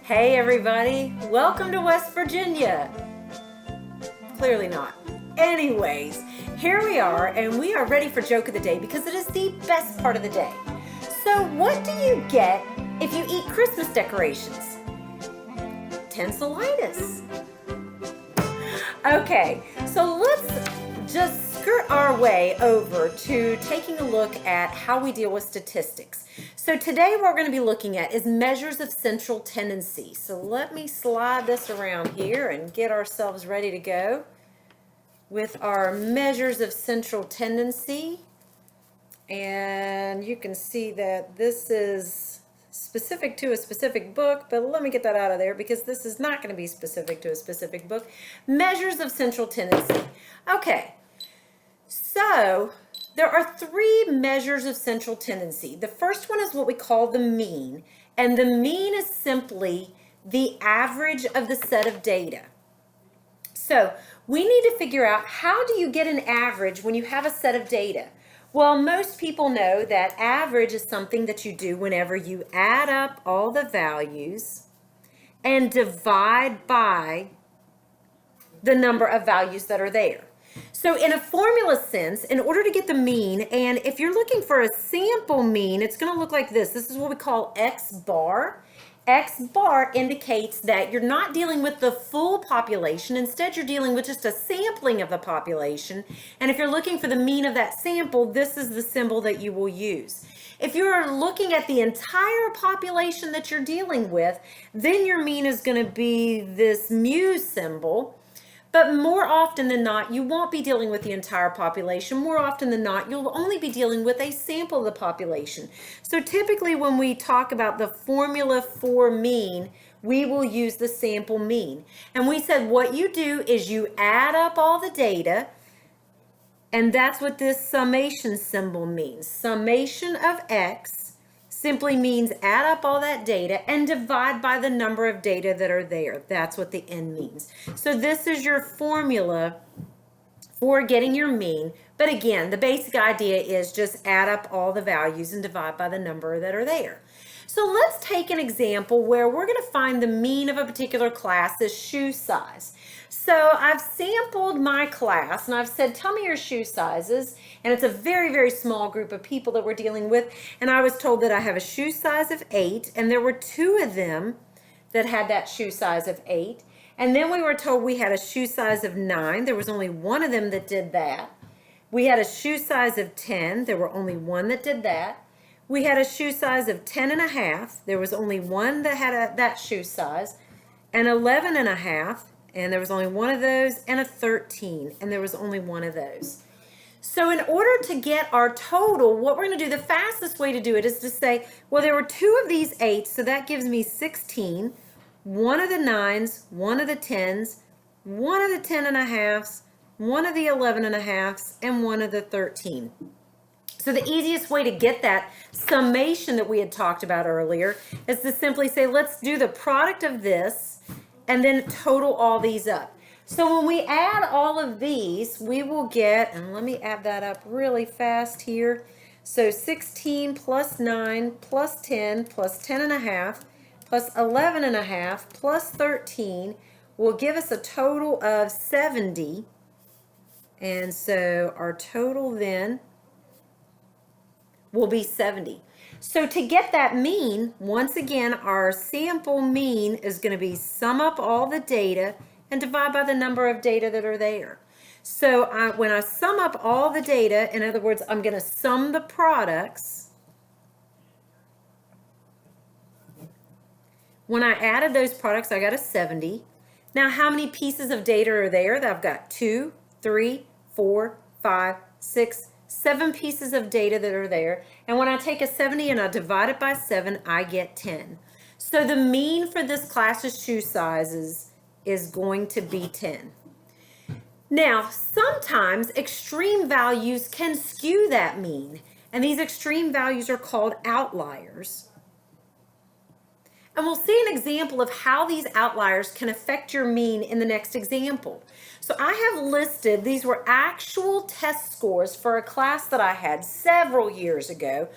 Hey everybody, welcome to West Virginia. Clearly not. Anyways, here we are and we are ready for joke of the day because it is the best part of the day. So what do you get if you eat Christmas decorations? Tinselitis. Okay, so let's just skirt our way over to taking a look at how we deal with statistics. So today what we're going to be looking at is measures of central tendency. So let me slide this around here and get ourselves ready to go with our measures of central tendency. And you can see that this is specific to a specific book, but let me get that out of there because this is not going to be specific to a specific book. Measures of central tendency. Okay, so there are three measures of central tendency. The first one is what we call the mean, and the mean is simply the average of the set of data. So we need to figure out, how do you get an average when you have a set of data? Well, most people know that average is something that you do whenever you add up all the values and divide by the number of values that are there. So in a formula sense, in order to get the mean, and if you're looking for a sample mean, it's going to look like this. This is what we call X bar. X bar indicates that you're not dealing with the full population. Instead, you're dealing with just a sampling of the population. And if you're looking for the mean of that sample, this is the symbol that you will use. If you're looking at the entire population that you're dealing with, then your mean is going to be this mu symbol. But more often than not, you won't be dealing with the entire population. More often than not, you'll only be dealing with a sample of the population. So typically when we talk about the formula for mean, we will use the sample mean. And we said what you do is you add up all the data, and that's what this summation symbol means. Summation of X simply means add up all that data and divide by the number of data that are there. That's what the N means. So this is your formula for getting your mean. But again, the basic idea is just add up all the values and divide by the number that are there. So let's take an example where we're going to find the mean of a particular class's shoe size. So I've sampled my class and I've said, tell me your shoe sizes. And it's a very, very small group of people that we're dealing with. And I was told that I have a shoe size of 8, and there were 2 of them that had that shoe size of 8. And then we were told we had a shoe size of 9. There was only 1 of them that did that. We had a shoe size of 10. There were only 1 that did that. We had a shoe size of 10.5. There was only 1 that had that shoe size. And 11.5. And there was only 1 of those, and a 13, and there was only 1 of those. So in order to get our total, what we're going to do, the fastest way to do it is to say, well, there were 2 of these 8s, so that gives me 16, 1 of the 9s, 1 of the 10s, 1 of the 10.5s, 1 of the 11.5s, and 1 of the 13. So the easiest way to get that summation that we had talked about earlier is to simply say, let's do the product of this and then total all these up. So when we add all of these, we will get, and let me add that up really fast here. So 16 plus 9 plus 10 plus 10.5 plus 11.5 plus 13 will give us a total of 70. And so our total then will be 70. So to get that mean, once again, our sample mean is going to be sum up all the data and divide by the number of data that are there. So when I sum up all the data, in other words, I'm going to sum the products. When I added those products, I got a 70. Now, how many pieces of data are there? I've got 2, 3, 4, 5, 6, 7 pieces of data that are there. And when I take a 70 and I divide it by 7, I get 10. So the mean for this class's shoe sizes is going to be 10. Now, sometimes extreme values can skew that mean. And these extreme values are called outliers. And we'll see an example of how these outliers can affect your mean in the next example. So I have listed, these were actual test scores for a class that I had several years ago.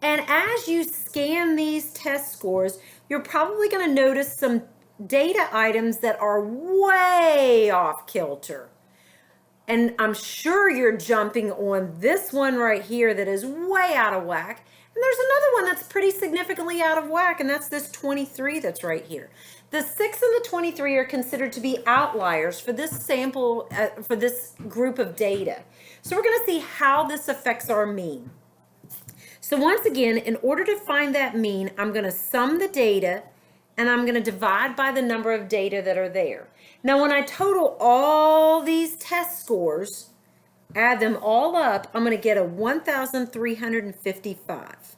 And as you scan these test scores, you're probably going to notice some data items that are way off kilter. And I'm sure you're jumping on this one right here that is way out of whack. And there's another one that's pretty significantly out of whack, and that's this 23 that's right here. The 6 and the 23 are considered to be outliers for this sample, for this group of data. So we're going to see how this affects our mean. So once again, in order to find that mean, I'm going to sum the data, and I'm going to divide by the number of data that are there. Now, when I total all these test scores, add them all up, I'm going to get a 1,355.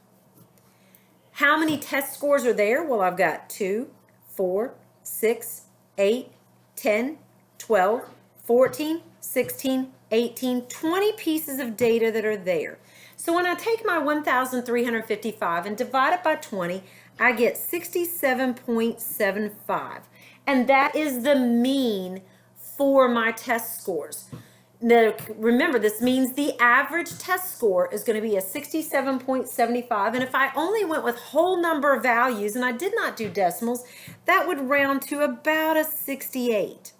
How many test scores are there? Well, I've got 2, 4, 6, 8, 10, 12, 14, 16, 18, 20 pieces of data that are there. So when I take my 1,355 and divide it by 20, I get 67.75. And that is the mean for my test scores. Now, remember, this means the average test score is going to be a 67.75. And if I only went with whole number values and I did not do decimals, that would round to about a 68.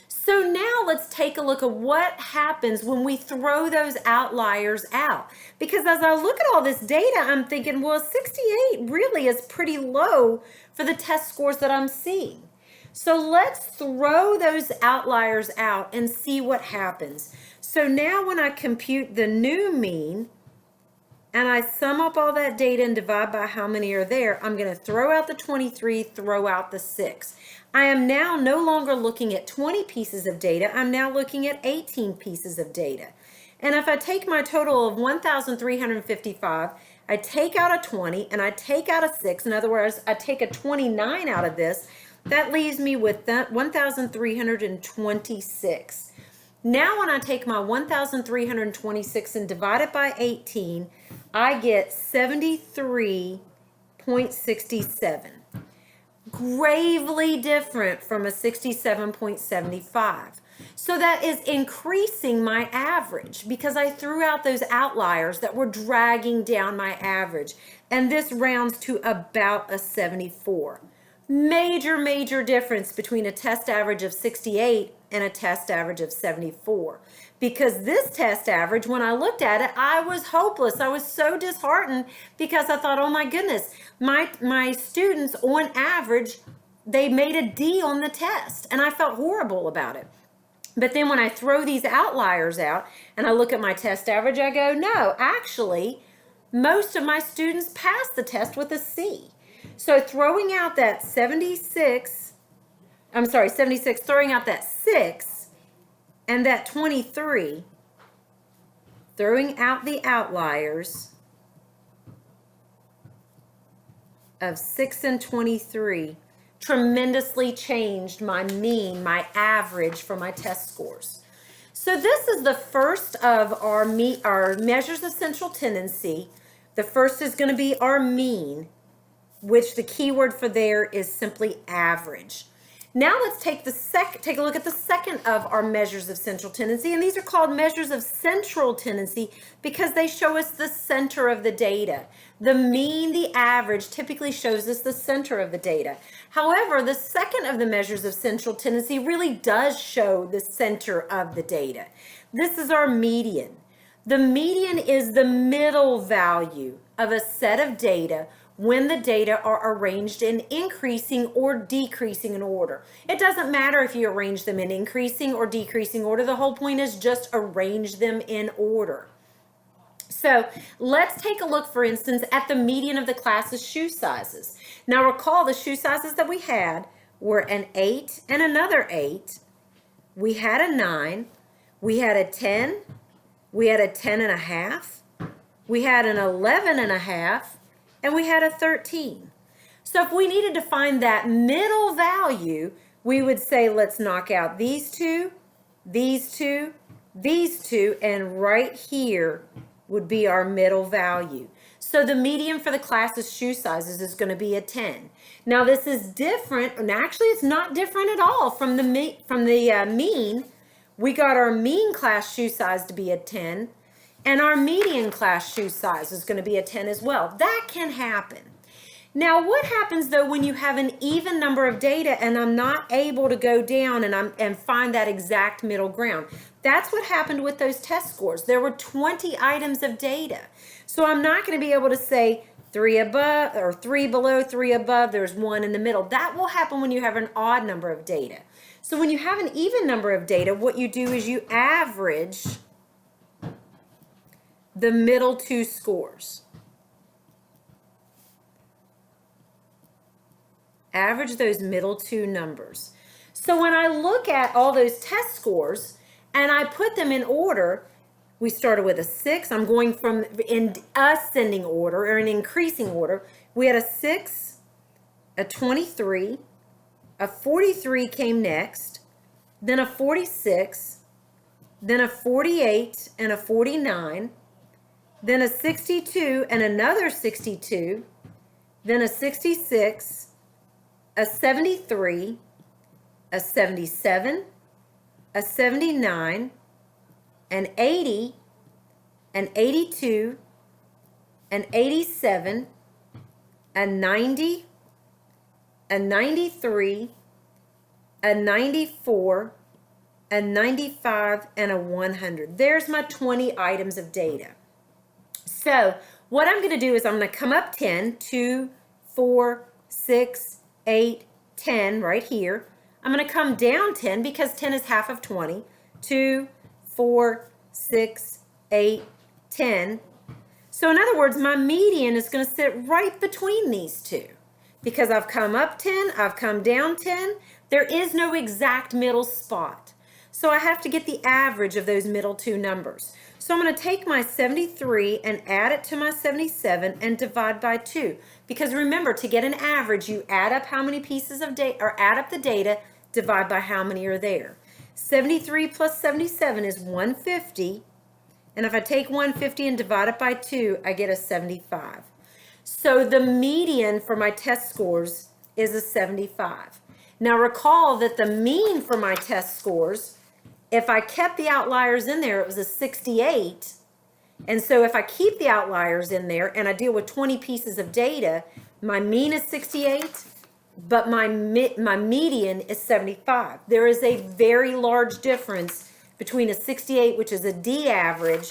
So now let's take a look at what happens when we throw those outliers out. Because as I look at all this data, I'm thinking, well, 68 really is pretty low for the test scores that I'm seeing. So let's throw those outliers out and see what happens. So now when I compute the new mean, and I sum up all that data and divide by how many are there, I'm going to throw out the 23, throw out the 6. I am now no longer looking at 20 pieces of data. I'm now looking at 18 pieces of data. And if I take my total of 1,355, I take out a 20 and I take out a 6. In other words, I take a 29 out of this. That leaves me with 1,326. Now when I take my 1,326 and divide it by 18, I get 73.67. Gravely different from a 67.75. So that is increasing my average because I threw out those outliers that were dragging down my average. And this rounds to about a 74. Major difference between a test average of 68 and a test average of 74. Because this test average, when I looked at it, I was hopeless. I was so disheartened because I thought, oh my goodness, my students on average, they made a D on the test. And I felt horrible about it. But then when I throw these outliers out and I look at my test average, I go, no, actually, most of my students passed the test with a C. So throwing out that 76, throwing out that 6 and that 23, throwing out the outliers of 6 and 23 tremendously changed my mean, my average for my test scores. So this is the first of our measures of central tendency. The first is going to be our mean, which the keyword for there is simply average. Now let's take a look at the second of our measures of central tendency, and these are called measures of central tendency because they show us the center of the data. The mean, the average, typically shows us the center of the data. However, the second of the measures of central tendency really does show the center of the data. This is our median. The median is the middle value of a set of data when the data are arranged in increasing or decreasing in order. It doesn't matter if you arrange them in increasing or decreasing order. The whole point is just arrange them in order. So let's take a look, for instance, at the median of the class's shoe sizes. Now recall the shoe sizes that we had were an 8 and another 8. We had a 9. We had a 10. We had a 10 and a half. We had an 11 and a half. And we had a 13. So if we needed to find that middle value, we would say, let's knock out these two, these two, these two, and right here would be our middle value. So the median for the class's shoe sizes is going to be a 10. Now this is different, and actually it's not different at all from the mean. We got our mean class shoe size to be a 10, and our median class shoe size is going to be a 10 as well. That can happen. Now, what happens though when you have an even number of data and I'm not able to go down and find that exact middle ground? That's what happened with those test scores. There were 20 items of data. So I'm not going to be able to say 3 above or 3 below, 3 above, there's 1 in the middle. That will happen when you have an odd number of data. So when you have an even number of data, what you do is you average the middle two scores. Average those middle two numbers. So when I look at all those test scores and I put them in order, we started with a 6. I'm going from in ascending order or in increasing order. We had a 6, a 23, a 43 came next, then a 46, then a 48 and a 49, then a 62 and another 62, then a 66, a 73, a 77, a 79, an 80, an 82, an 87, a 90, a 93, a 94, a 95, and a 100. There's my 20 items of data. So what I'm going to do is I'm going to come up 10, 2, 4, 6, 8, 10 right here. I'm going to come down 10 because 10 is half of 20. 2, 4, 6, 8, 10. So in other words, my median is going to sit right between these two because I've come up 10, I've come down 10. There is no exact middle spot. So I have to get the average of those middle two numbers. So I'm going to take my 73 and add it to my 77 and divide by 2. Because remember, to get an average, you add up how many pieces of data, or add up the data, divide by how many are there. 73 plus 77 is 150. And if I take 150 and divide it by 2, I get a 75. So the median for my test scores is a 75. Now recall that the mean for my test scores, if I kept the outliers in there, it was a 68. And so if I keep the outliers in there and I deal with 20 pieces of data, my mean is 68, but my median is 75. There is a very large difference between a 68, which is a D average,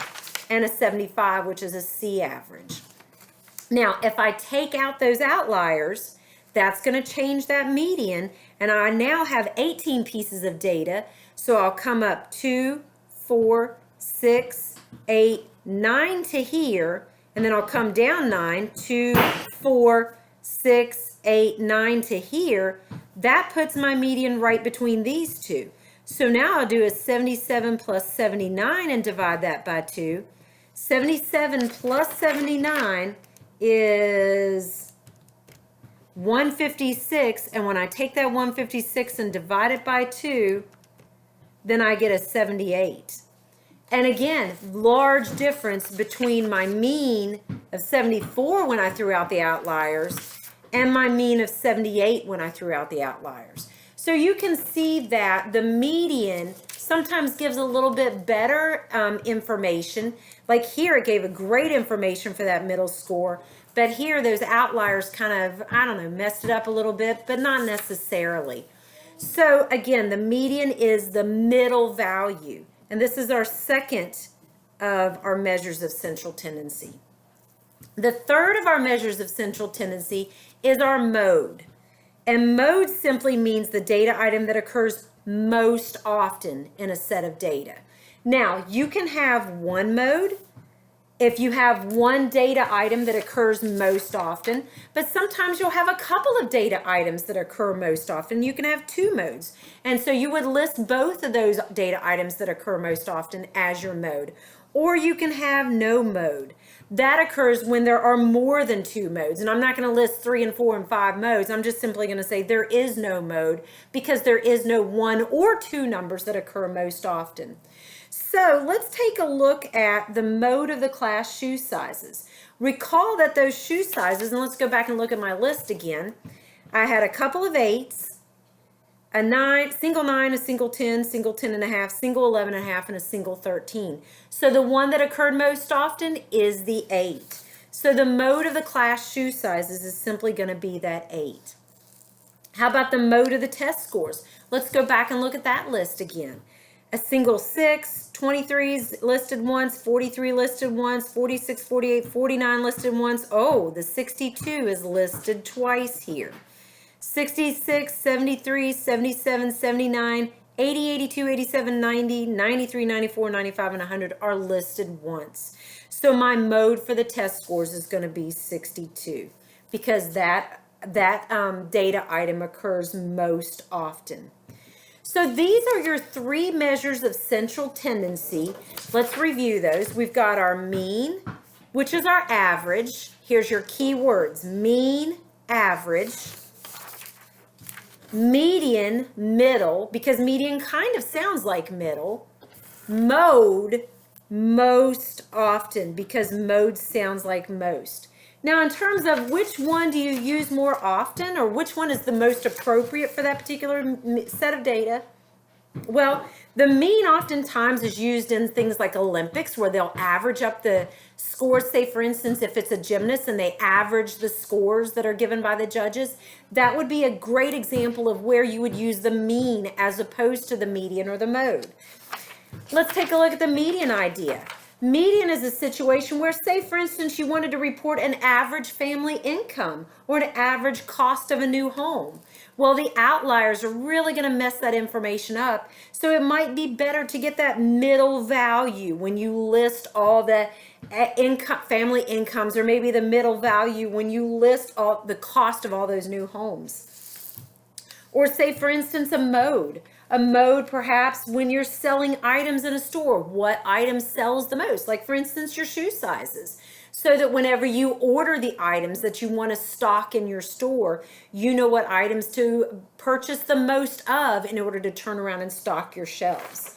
and a 75, which is a C average. Now, if I take out those outliers, that's going to change that median, and I now have 18 pieces of data. So I'll come up 2, 4, 6, 8, 9 to here, and then I'll come down 9, 2, 4, 6, 8, 9 to here. That puts my median right between these two. So now I'll do a 77 plus 79 and divide that by 2. 77 plus 79 is 156, and when I take that 156 and divide it by 2, then I get a 78. And again, large difference between my mean of 74 when I threw out the outliers and my mean of 78 when I threw out the outliers. So you can see that the median sometimes gives a little bit better information. Like here, it gave a great information for that middle score, but here those outliers kind of, I don't know, messed it up a little bit, but not necessarily. So again, the median is the middle value. And this is our second of our measures of central tendency. The third of our measures of central tendency is our mode. And mode simply means the data item that occurs most often in a set of data. Now, you can have one mode if you have one data item that occurs most often, but sometimes you'll have a couple of data items that occur most often. You can have two modes. And so you would list both of those data items that occur most often as your mode. Or you can have no mode. That occurs when there are more than two modes. And I'm not going to list 3 and 4 and 5 modes. I'm just simply going to say there is no mode because there is no one or two numbers that occur most often. So let's take a look at the mode of the class shoe sizes. Recall that those shoe sizes, and let's go back and look at my list again. I had a couple of 8s, a 9, single 9, a single 10, single 10 and a half, single 11 and a half, and a single 13. So the one that occurred most often is the 8. So the mode of the class shoe sizes is simply going to be that 8. How about the mode of the test scores? Let's go back and look at that list again. A single 6, 23s listed once, 43 listed once, 46, 48, 49 listed once. Oh, the 62 is listed twice here. 66, 73, 77, 79, 80, 82, 87, 90, 93, 94, 95, and 100 are listed once. So my mode for the test scores is going to be 62 because that data item occurs most often. So these are your 3 measures of central tendency. Let's review those. We've got our mean, which is our average. Here's your key words: mean, average, median, middle, because median kind of sounds like middle, mode, most often, because mode sounds like most. Now, in terms of which one do you use more often, or which one is the most appropriate for that particular set of data? Well, the mean oftentimes is used in things like Olympics, where they'll average up the scores. Say, for instance, if it's a gymnast and they average the scores that are given by the judges, that would be a great example of where you would use the mean as opposed to the median or the mode. Let's take a look at the median idea. Median is a situation where, say, for instance, you wanted to report an average family income or an average cost of a new home. Well, the outliers are really going to mess that information up. So it might be better to get that middle value when you list all the family incomes, or maybe the middle value when you list all the cost of all those new homes. Or say, for instance, a mode. A mode, perhaps, when you're selling items in a store, what item sells the most? Like, for instance, your shoe sizes. So that whenever you order the items that you want to stock in your store, you know what items to purchase the most of in order to turn around and stock your shelves.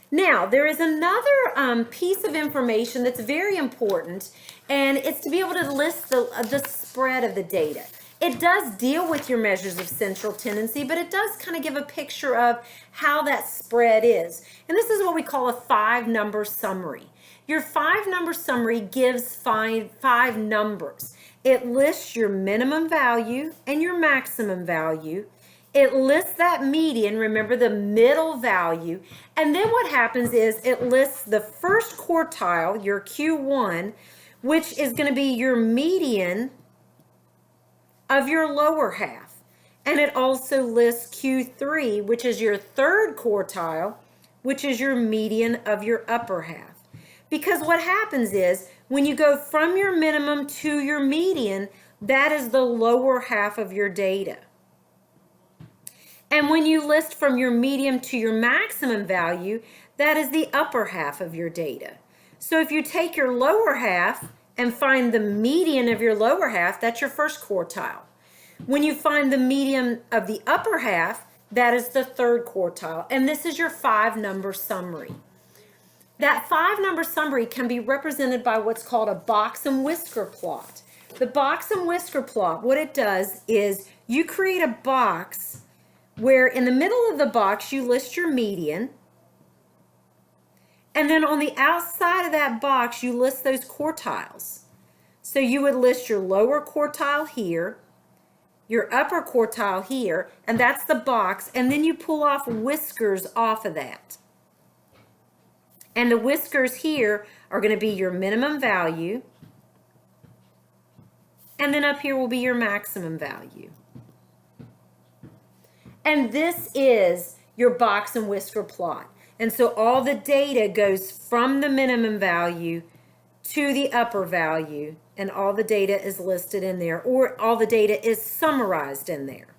Now, there is another piece of information that's very important, and it's to be able to list the spread of the data. It does deal with your measures of central tendency, but it does kind of give a picture of how that spread is. And this is what we call a 5-number summary. Your 5-number summary gives five numbers. It lists your minimum value and your maximum value. It lists that median, remember the middle value. And then what happens is it lists the first quartile, your Q1, which is going to be your median of your lower half. And it also lists Q3, which is your third quartile, which is your median of your upper half. Because what happens is when you go from your minimum to your median, that is the lower half of your data. And when you list from your median to your maximum value, that is the upper half of your data. So if you take your lower half and find the median of your lower half, that's your first quartile. When you find the median of the upper half, that is the third quartile. And this is your 5-number summary. That 5-number summary can be represented by what's called a box and whisker plot. The box and whisker plot, what it does is you create a box where in the middle of the box you list your median, and then on the outside of that box you list those quartiles. So you would list your lower quartile here, your upper quartile here, and that's the box, and then you pull off whiskers off of that. And the whiskers here are going to be your minimum value, and then up here will be your maximum value. And this is your box and whisker plot. And so all the data goes from the minimum value to the upper value, and all the data is listed in there, or all the data is summarized in there.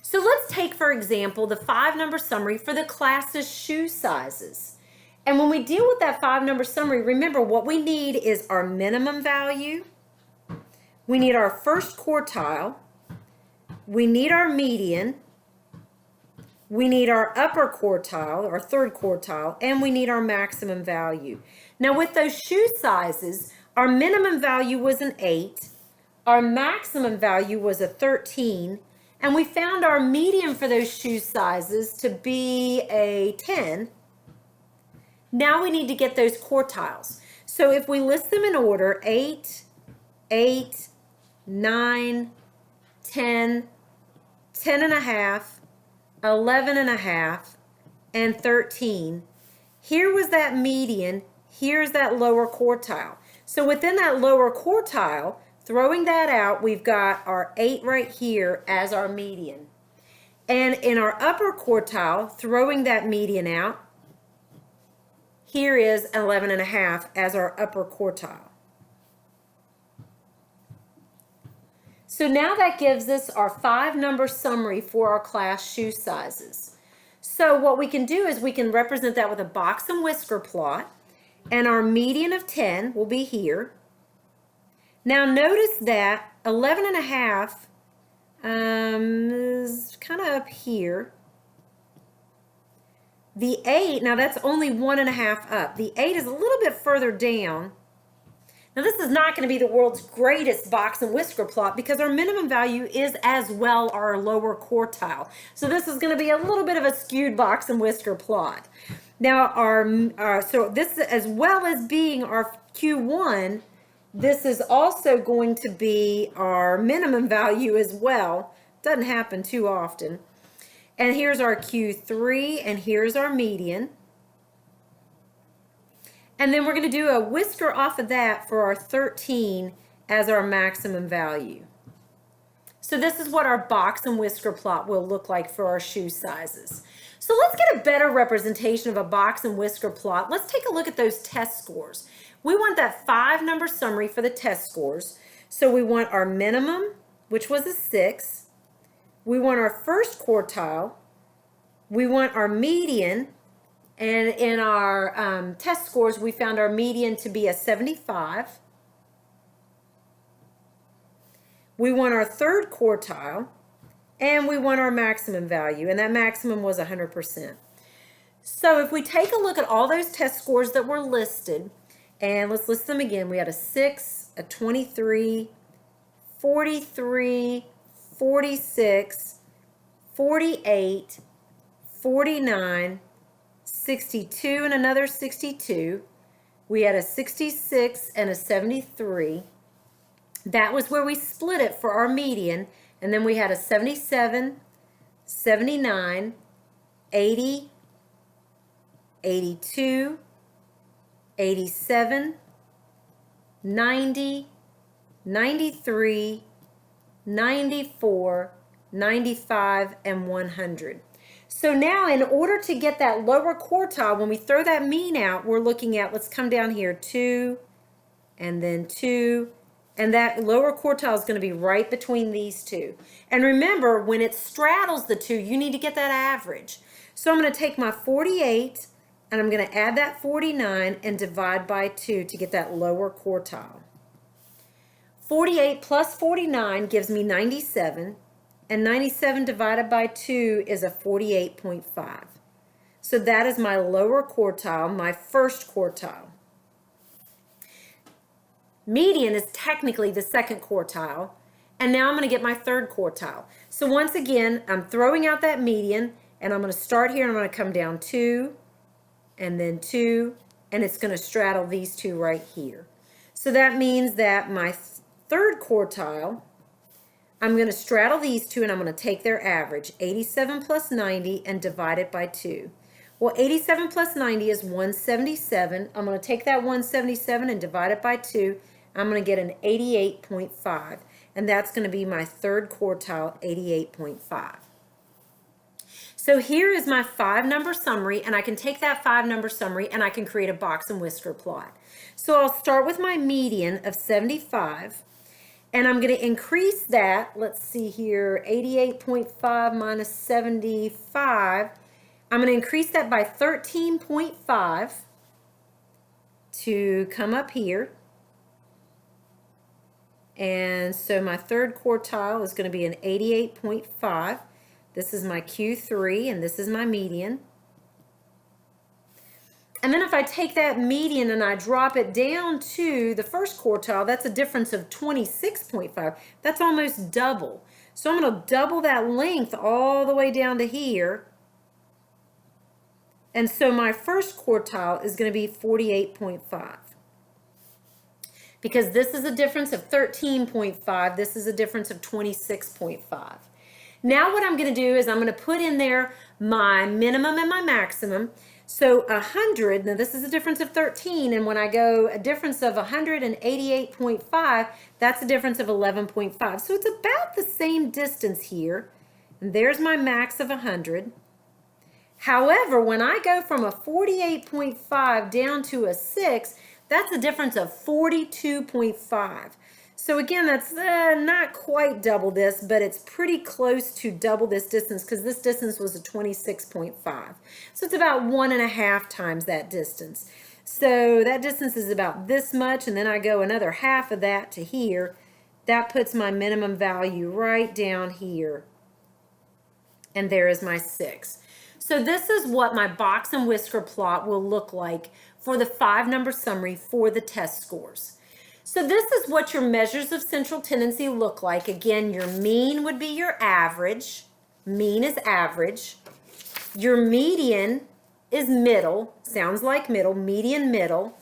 So let's take, for example, the 5-number summary for the class's shoe sizes. And when we deal with that 5-number summary, remember what we need is our minimum value, we need our first quartile, we need our median, we need our upper quartile, our third quartile, and we need our maximum value. Now with those shoe sizes, our minimum value was an 8, our maximum value was a 13, and we found our median for those shoe sizes to be a 10. Now we need to get those quartiles. So if we list them in order, 8, 8, 9, 10, 10 and a half, 11 and a half, and 13. Here was that median, here's that lower quartile. So within that lower quartile, throwing that out, we've got our 8 right here as our median. And in our upper quartile, throwing that median out, here is 11 and a half as our upper quartile. So now that gives us our 5-number summary for our class shoe sizes. So what we can do is we can represent that with a box and whisker plot, and our median of 10 will be here. Now notice that 11 and a half is kind of up here. The 8, now that's only 1.5 up. The 8 is a little bit further down. Now this is not going to be the world's greatest box and whisker plot because our minimum value is as well our lower quartile. So this is going to be a little bit of a skewed box and whisker plot. Now so this, as well as being our Q1, this is also going to be our minimum value as well. Doesn't happen too often. And here's our Q3, and here's our median. And then we're going to do a whisker off of that for our 13 as our maximum value. So this is what our box and whisker plot will look like for our shoe sizes. So let's get a better representation of a box and whisker plot. Let's take a look at those test scores. We want that 5-number summary for the test scores. So we want our minimum, which was a 6. We want our first quartile, we want our median, and in our test scores, we found our median to be a 75. We want our third quartile, and we want our maximum value, and that maximum was 100%. So if we take a look at all those test scores that were listed, and let's list them again, we had a 6, a 23, 43, 46, 48, 49, 62 and another 62. We had a 66 and a 73. That was where we split it for our median. And then we had a 77, 79, 80, 82, 87, 90, 93, 94, 95, and 100. So now in order to get that lower quartile, when we throw that mean out, we're looking at, let's come down here, 2, and then 2, and that lower quartile is going to be right between these two. And remember, when it straddles the two, you need to get that average. So I'm going to take my 48, and I'm going to add that 49 and divide by 2 to get that lower quartile. 48 plus 49 gives me 97, and 97 divided by 2 is a 48.5. So that is my lower quartile, my first quartile. Median is technically the second quartile, and now I'm going to get my third quartile. So once again, I'm throwing out that median, and I'm going to start here, and I'm going to come down 2, and then 2, and it's going to straddle these two right here. So that means that my third quartile, I'm going to straddle these two, and I'm going to take their average, 87 plus 90, and divide it by 2. Well, 87 plus 90 is 177. I'm going to take that 177 and divide it by 2. I'm going to get an 88.5, and that's going to be my third quartile, 88.5. So here is my 5-number summary, and I can take that 5-number summary and I can create a box and whisker plot. So I'll start with my median of 75, and I'm going to increase that. Let's see here, 88.5 minus 75. I'm going to increase that by 13.5 to come up here. And so my third quartile is going to be an 88.5. This is my Q3, and this is my median. And then if I take that median and I drop it down to the first quartile, that's a difference of 26.5. That's almost double. So I'm going to double that length all the way down to here. And so my first quartile is going to be 48.5. Because this is a difference of 13.5, this is a difference of 26.5. Now what I'm going to do is I'm going to put in there my minimum and my maximum. So 100, now this is a difference of 13, and when I go a difference of 188.5, that's a difference of 11.5. So it's about the same distance here. And there's my max of 100. However, when I go from a 48.5 down to a 6, that's a difference of 42.5. So again, that's not quite double this, but it's pretty close to double this distance because this distance was a 26.5. So it's about 1.5 times that distance. So that distance is about this much, and then I go another half of that to here. That puts my minimum value right down here. And there is my 6. So this is what my box and whisker plot will look like for the 5-number summary for the test scores. So this is what your measures of central tendency look like. Again, your mean would be your average. Mean is average. Your median is middle. Sounds like middle. Median, middle.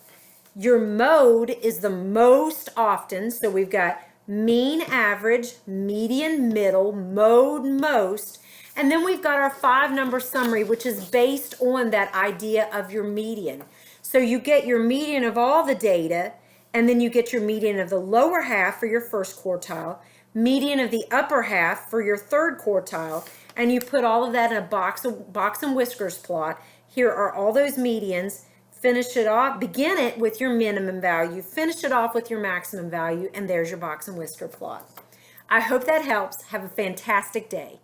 Your mode is the most often. So we've got mean, average, median, middle, mode, most. And then we've got our 5-number summary, which is based on that idea of your median. So you get your median of all the data, and then you get your median of the lower half for your first quartile, median of the upper half for your third quartile, and you put all of that in a box and whiskers plot. Here are all those medians. Finish it off, begin it with your minimum value, finish it off with your maximum value, and there's your box and whisker plot. I hope that helps. Have a fantastic day.